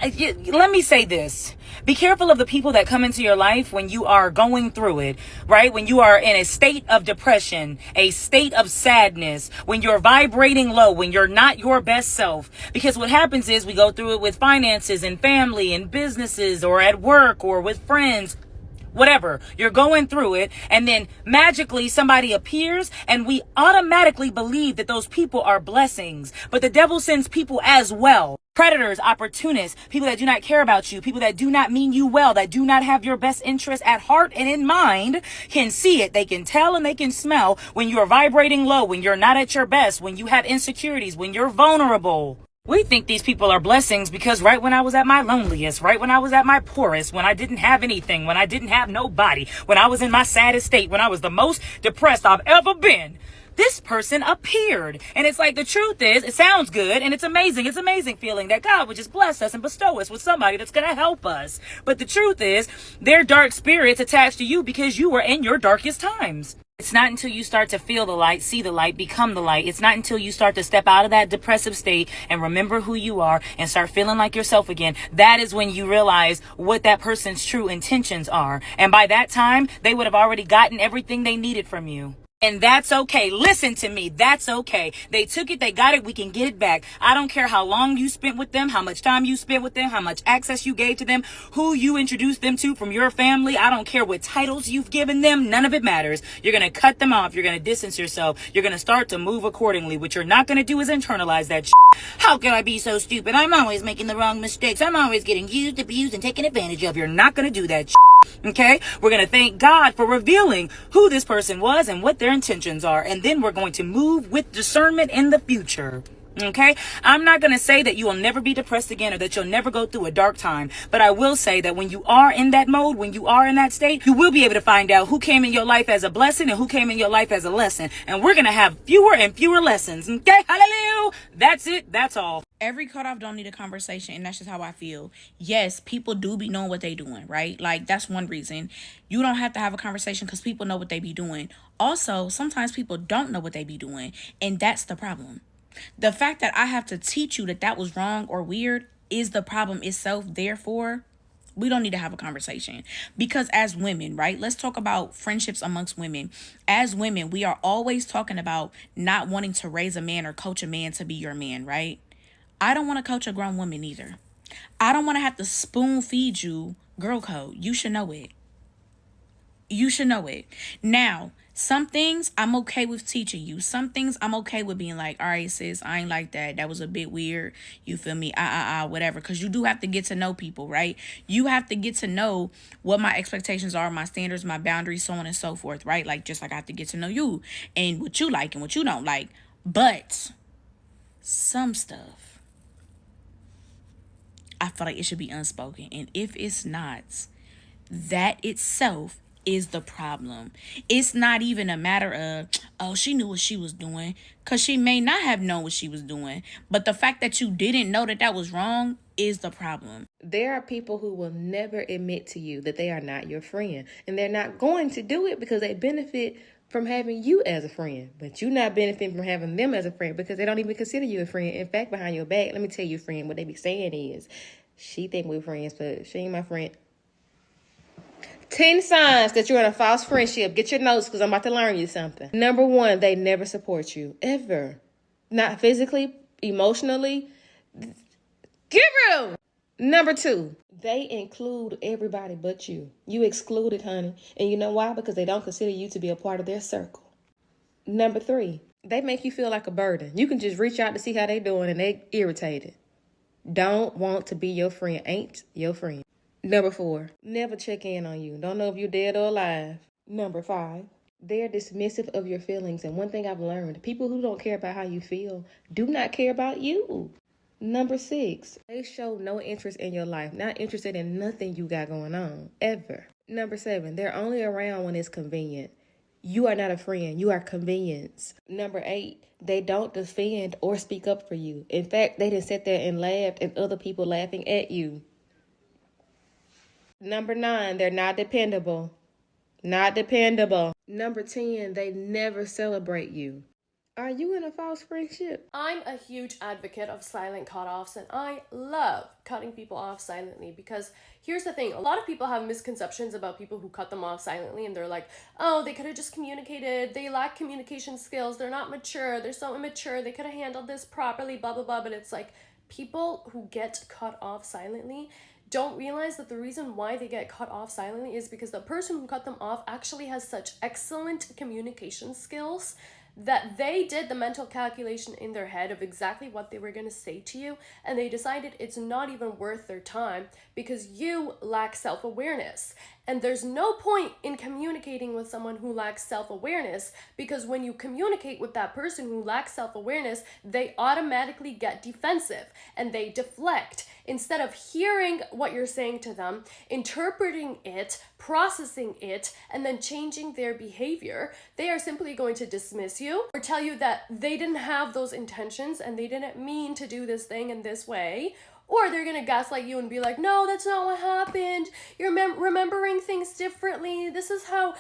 let me say this. Be careful of the people that come into your life when you are going through it, right? When you are in a state of depression, a state of sadness, when you're vibrating low, when you're not your best self. Because what happens is we go through it with finances and family and businesses or at work or with friends. Whatever, you're going through it, and then magically somebody appears, and we automatically believe that those people are blessings. But the devil sends people as well. Predators, opportunists, people that do not care about you, people that do not mean you well, that do not have your best interest at heart and in mind, can see it. They can tell and they can smell when you're vibrating low, when you're not at your best, when you have insecurities, when you're vulnerable. We think these people are blessings because right when I was at my loneliest, right when I was at my poorest, when I didn't have anything, when I didn't have nobody, when I was in my saddest state, when I was the most depressed I've ever been, this person appeared. And it's like, the truth is, it sounds good and it's amazing. It's amazing feeling that God would just bless us and bestow us with somebody that's going to help us. But the truth is, they're dark spirits attached to you because you were in your darkest times. It's not until you start to feel the light, see the light, become the light. It's not until you start to step out of that depressive state and remember who you are and start feeling like yourself again. That is when you realize what that person's true intentions are. And by that time, they would have already gotten everything they needed from you. And that's okay. Listen to me. That's okay. They took it. They got it. We can get it back. I don't care how long you spent with them, how much time you spent with them, how much access you gave to them, who you introduced them to from your family. I don't care what titles you've given them. None of it matters. You're going to cut them off. You're going to distance yourself. You're going to start to move accordingly. What you're not going to do is internalize that shit. How can I be so stupid? I'm always making the wrong mistakes. I'm always getting used, abused, and taken advantage of. You're not going to do that shit. Okay, we're going to thank God for revealing who this person was and what their intentions are. And then we're going to move with discernment in the future. Okay, I'm not going to say that you will never be depressed again or that you'll never go through a dark time. But I will say that when you are in that mode, when you are in that state, you will be able to find out who came in your life as a blessing and who came in your life as a lesson. And we're going to have fewer and fewer lessons. Okay, hallelujah. That's it. That's all. Every cutoff don't need a conversation, and that's just how I feel. Yes, people do be knowing what they doing, right? Like, that's one reason. You don't have to have a conversation because people know what they be doing. Also, sometimes people don't know what they be doing, and that's the problem. The fact that I have to teach you that that was wrong or weird is the problem itself. Therefore, we don't need to have a conversation. Because as women, right? Let's talk about friendships amongst women. As women, we are always talking about not wanting to raise a man or coach a man to be your man, right? I don't want to coach a grown woman either. I don't want to have to spoon feed you girl code. You should know it. You should know it. Now, some things I'm okay with teaching you. Some things I'm okay with being like, all right, sis, I ain't like that. That was a bit weird. You feel me? Whatever. Because you do have to get to know people, right? You have to get to know what my expectations are, my standards, my boundaries, so on and so forth, right? Like, just like I have to get to know you and what you like and what you don't like. But some stuff, I feel like it should be unspoken. And if it's not, that itself is the problem. It's not even a matter of, oh, she knew what she was doing. Because she may not have known what she was doing. But the fact that you didn't know that that was wrong is the problem. There are people who will never admit to you that they are not your friend. And they're not going to do it because they benefit from having you as a friend. But you're not benefiting from having them as a friend because they don't even consider you a friend. In fact, behind your back, let me tell you, friend, what they be saying is, she think we're friends, but she ain't my friend. 10 signs that you're in a false friendship. Get your notes because I'm about to learn you something. Number 1, they never support you. Ever. Not physically, emotionally. Get real. Number 2, they include everybody but you. You excluded, honey. And you know why? Because they don't consider you to be a part of their circle. Number 3, they make you feel like a burden. You can just reach out to see how they doing and they irritated. Don't want to be your friend. Ain't your friend. Number 4, never check in on you. Don't know if you're dead or alive. Number 5, they're dismissive of your feelings. And one thing I've learned, people who don't care about how you feel do not care about you. Number 6, they show no interest in your life. Not interested in nothing you got going on, ever. Number 7, they're only around when it's convenient. You are not a friend. You are convenience. Number 8, they don't defend or speak up for you. In fact, they just sit there and laughed at other people laughing at you. Number 9, they're not dependable. Not dependable. Number 10, they never celebrate you. Are you in a false friendship? I'm a huge advocate of silent cutoffs, and I love cutting people off silently because here's the thing. A lot of people have misconceptions about people who cut them off silently, and they're like, oh, they could have just communicated. They lack communication skills. They're not mature. They're so immature. They could have handled this properly, blah, blah, blah. But it's like people who get cut off silently don't realize that the reason why they get cut off silently is because the person who cut them off actually has such excellent communication skills that they did the mental calculation in their head of exactly what they were going to say to you, and they decided it's not even worth their time because you lack self-awareness. And there's no point in communicating with someone who lacks self-awareness, because when you communicate with that person who lacks self-awareness, they automatically get defensive and they deflect. Instead of hearing what you're saying to them, interpreting it, processing it, and then changing their behavior, they are simply going to dismiss you or tell you that they didn't have those intentions and they didn't mean to do this thing in this way. Or they're gonna gaslight you and be like, no, that's not what happened. You're remembering things differently. This is how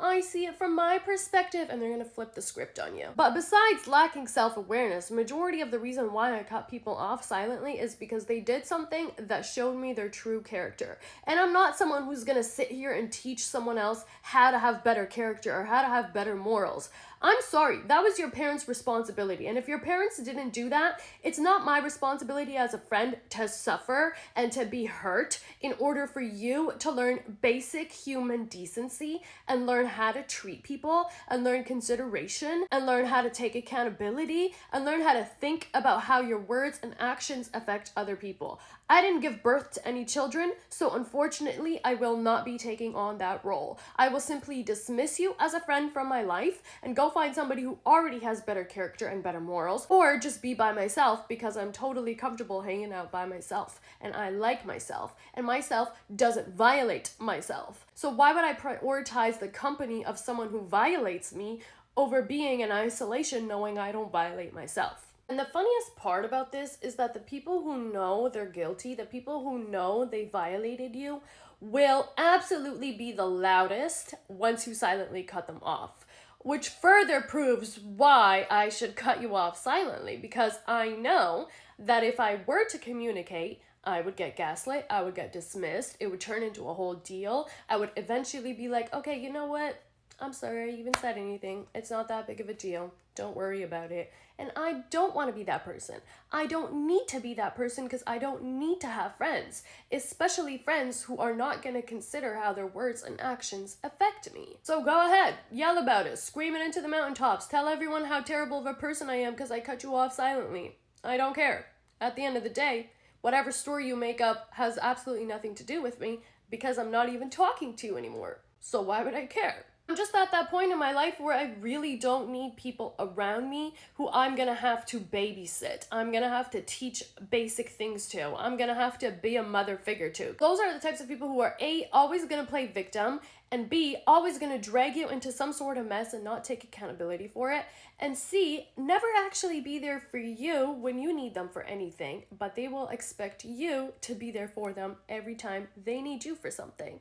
I see it from my perspective. And they're gonna flip the script on you. But besides lacking self-awareness, majority of the reason why I cut people off silently is because they did something that showed me their true character. And I'm not someone who's gonna sit here and teach someone else how to have better character or how to have better morals. I'm sorry, that was your parents' responsibility. And if your parents didn't do that, it's not my responsibility as a friend to suffer and to be hurt in order for you to learn basic human decency and learn how to treat people and learn consideration and learn how to take accountability and learn how to think about how your words and actions affect other people. I didn't give birth to any children, so unfortunately, I will not be taking on that role. I will simply dismiss you as a friend from my life and go find somebody who already has better character and better morals, or just be by myself because I'm totally comfortable hanging out by myself and I like myself and myself doesn't violate myself. So why would I prioritize the company of someone who violates me over being in isolation knowing I don't violate myself? And the funniest part about this is that the people who know they're guilty, the people who know they violated you, will absolutely be the loudest once you silently cut them off. Which further proves why I should cut you off silently, because I know that if I were to communicate, I would get gaslit, I would get dismissed, it would turn into a whole deal. I would eventually be like, okay, you know what? I'm sorry I even said anything. It's not that big of a deal. Don't worry about it. And I don't want to be that person. I don't need to be that person because I don't need to have friends, especially friends who are not going to consider how their words and actions affect me. So go ahead, yell about it, scream it into the mountaintops, tell everyone how terrible of a person I am because I cut you off silently. I don't care. At the end of the day, whatever story you make up has absolutely nothing to do with me because I'm not even talking to you anymore. So why would I care? I'm just at that point in my life where I really don't need people around me who I'm gonna have to babysit. I'm gonna have to teach basic things to. I'm gonna have to be a mother figure to. Those are the types of people who are A, always gonna play victim, and B, always gonna drag you into some sort of mess and not take accountability for it, and C, never actually be there for you when you need them for anything, but they will expect you to be there for them every time they need you for something.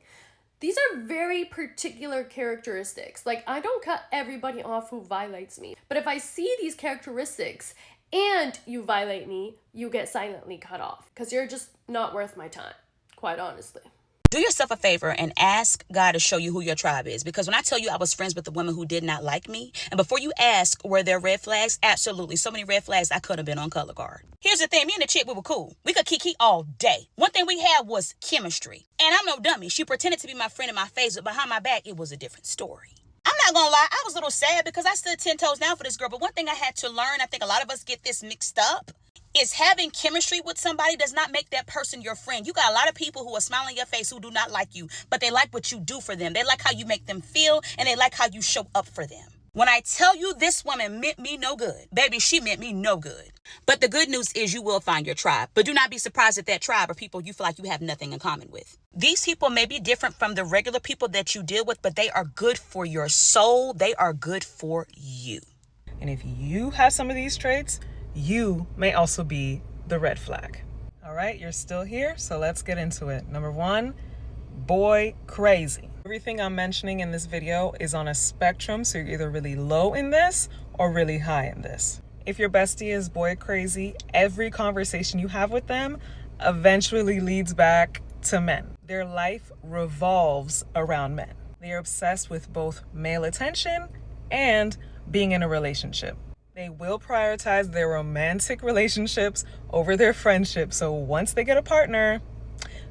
These are very particular characteristics. Like, I don't cut everybody off who violates me. But if I see these characteristics and you violate me, you get silently cut off because you're just not worth my time, quite honestly. Do yourself a favor and ask God to show you who your tribe is. Because when I tell you I was friends with the women who did not like me, and before you ask, were there red flags? Absolutely. So many red flags I could have been on color guard. Here's the thing. Me and the chick, we were cool. We could kiki all day. One thing we had was chemistry. And I'm no dummy. She pretended to be my friend in my face, but behind my back, it was a different story. I'm not gonna lie, I was a little sad because I stood 10 toes down for this girl. But one thing I had to learn, I think a lot of us get this mixed up, is having chemistry with somebody does not make that person your friend. You got a lot of people who are smiling in your face who do not like you, but they like what you do for them. They like how you make them feel, and they like how you show up for them. When I tell you this woman meant me no good, baby, she meant me no good. But the good news is you will find your tribe. But do not be surprised if that tribe are people you feel like you have nothing in common with. These people may be different from the regular people that you deal with, but they are good for your soul. They are good for you. And if you have some of these traits, you may also be the red flag. All right, you're still here, so let's get into it. Number one, boy crazy. Everything I'm mentioning in this video is on a spectrum, so you're either really low in this or really high in this. If your bestie is boy crazy, every conversation you have with them eventually leads back to men. Their life revolves around men. They are obsessed with both male attention and being in a relationship. They will prioritize their romantic relationships over their friendships, so once they get a partner,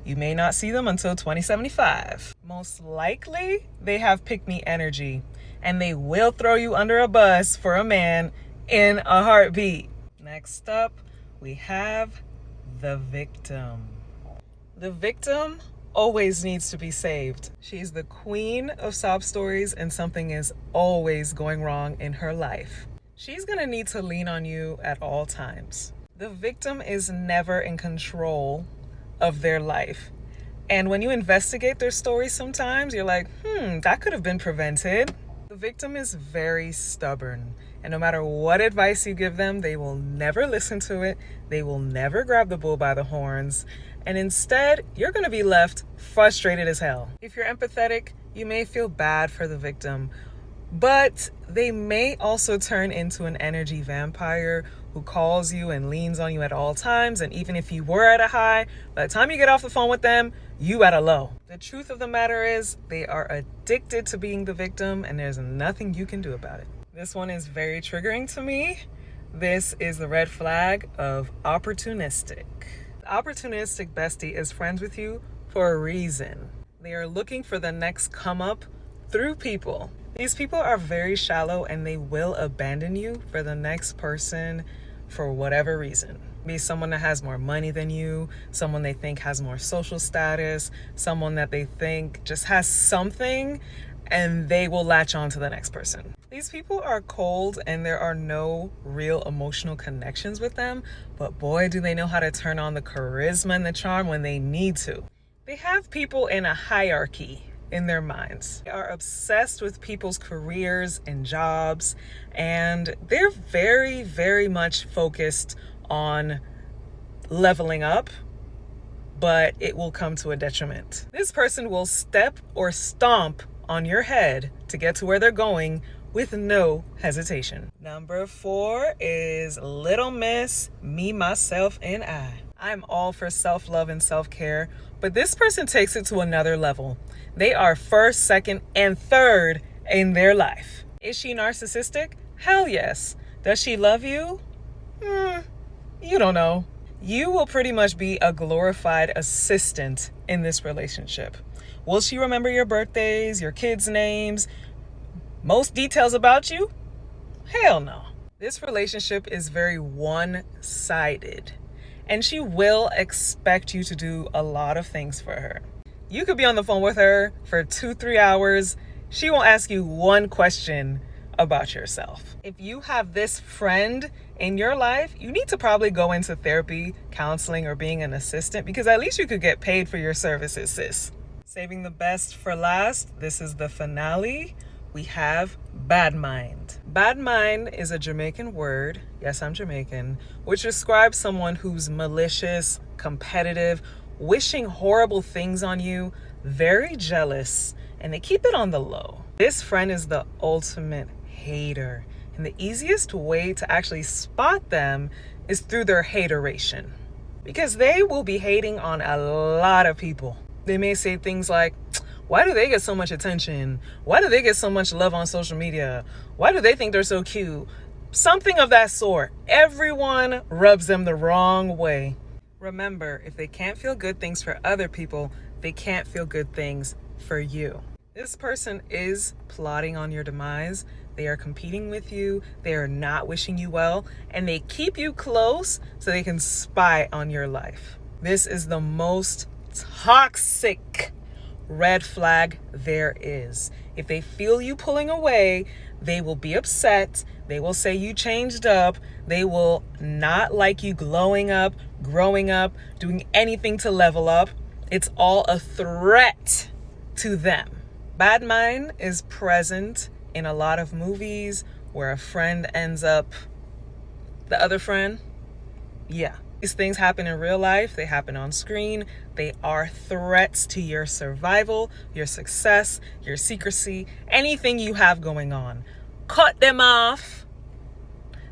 you may not see them until 2075. Most likely, they have pick-me energy, and they will throw you under a bus for a man in a heartbeat. Next up, we have the victim. The victim always needs to be saved. She's the queen of sob stories, and something is always going wrong in her life. She's gonna need to lean on you at all times. The victim is never in control of their life. And when you investigate their story, sometimes you're like, that could have been prevented. The victim is very stubborn. And no matter what advice you give them, they will never listen to it. They will never grab the bull by the horns. And instead, you're going to be left frustrated as hell. If you're empathetic, you may feel bad for the victim, but they may also turn into an energy vampire who calls you and leans on you at all times. And even if you were at a high, by the time you get off the phone with them, you at a low. The truth of the matter is they are addicted to being the victim, and there's nothing you can do about it. This one is very triggering to me. This is the red flag of opportunistic. The opportunistic bestie is friends with you for a reason. They are looking for the next come up through people. These people are very shallow, and they will abandon you for the next person for whatever reason. Be someone that has more money than you, someone they think has more social status, someone that they think just has something, and they will latch on to the next person. These people are cold, and there are no real emotional connections with them, but boy, do they know how to turn on the charisma and the charm when they need to. They have people in a hierarchy in their minds. They are obsessed with people's careers and jobs, and they're very, very much focused on leveling up, but it will come to a detriment. This person will step or stomp on your head to get to where they're going with no hesitation. Number 4 is Little Miss Me, Myself, and I. I'm all for self-love and self-care, but this person takes it to another level. They are first, second, and third in their life. Is she narcissistic? Hell yes. Does she love you? You don't know. You will pretty much be a glorified assistant in this relationship. Will she remember your birthdays, your kids' names, most details about you? Hell no. This relationship is very one-sided, and she will expect you to do a lot of things for her. You could be on the phone with her for 2-3 hours. She won't ask you one question about yourself. If you have this friend in your life, you need to probably go into therapy, counseling, or being an assistant, because at least you could get paid for your services, sis. Saving the best for last, this is the finale. We have bad mind. Bad mind is a Jamaican word, yes, I'm Jamaican, which describes someone who's malicious, competitive, wishing horrible things on you, very jealous, and they keep it on the low. This friend is the ultimate hater, and the easiest way to actually spot them is through their hateration, because they will be hating on a lot of people. They may say things like, why do they get so much attention? Why do they get so much love on social media? Why do they think they're so cute? Something of that sort. Everyone rubs them the wrong way. Remember, if they can't feel good things for other people, they can't feel good things for you. This person is plotting on your demise. They are competing with you. They are not wishing you well, and they keep you close so they can spy on your life. This is the most toxic red flag there is. If they feel you pulling away, they will be upset. They will say you changed up. They will not like you glowing up, growing up, doing anything to level up. It's all a threat to them. Bad mind is present in a lot of movies where a friend ends up the other friend. Yeah, These things happen in real life, they happen on screen, they are threats to your survival, your success, your secrecy, anything you have going on. Cut them off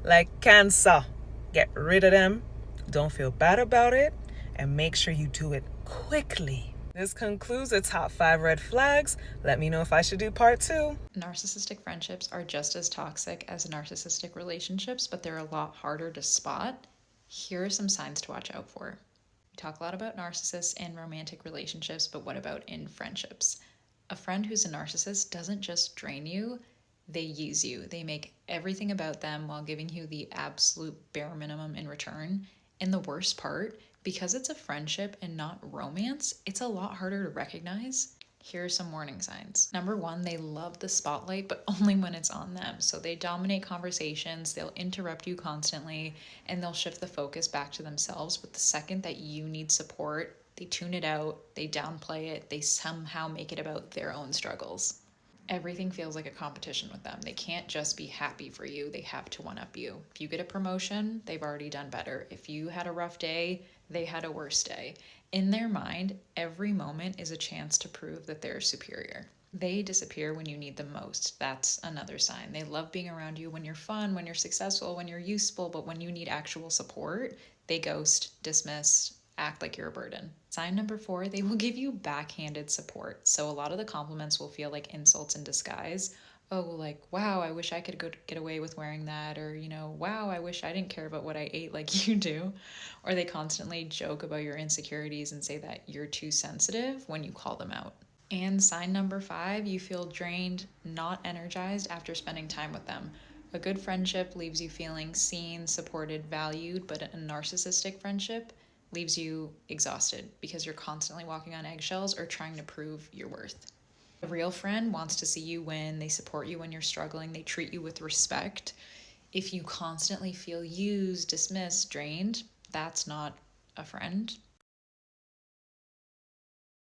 like cancer. Get rid of them. Don't feel bad about it, and make sure you do it quickly. This concludes the top 5 red flags. Let me know if I should do part 2. Narcissistic friendships are just as toxic as narcissistic relationships, but they're a lot harder to spot. Here are some signs to watch out for. We talk a lot about narcissists in romantic relationships, but what about in friendships? A friend who's a narcissist doesn't just drain you, they use you. They make everything about them while giving you the absolute bare minimum in return. And the worst part, because it's a friendship and not romance, it's a lot harder to recognize. Here are some warning signs. Number 1, they love the spotlight, but only when it's on them. So they dominate conversations, they'll interrupt you constantly, and they'll shift the focus back to themselves. But the second that you need support, they tune it out, they downplay it, they somehow make it about their own struggles. Everything feels like a competition with them. They can't just be happy for you, they have to one-up you. If you get a promotion, they've already done better. If you had a rough day, they had a worse day. In their mind, every moment is a chance to prove that they're superior. They disappear when you need them most. That's another sign. They love being around you when you're fun, when you're successful, when you're useful, but when you need actual support, they ghost, dismiss, act like you're a burden. Sign number 4, they will give you backhanded support. So a lot of the compliments will feel like insults in disguise. Oh, like, wow, I wish I could get away with wearing that. Or, wow, I wish I didn't care about what I ate like you do. Or they constantly joke about your insecurities and say that you're too sensitive when you call them out. And sign number 5, you feel drained, not energized after spending time with them. A good friendship leaves you feeling seen, supported, valued, but a narcissistic friendship leaves you exhausted because you're constantly walking on eggshells or trying to prove your worth. A real friend wants to see you win. They support you when you're struggling. They treat you with respect. If you constantly feel used, dismissed, drained, that's not a friend.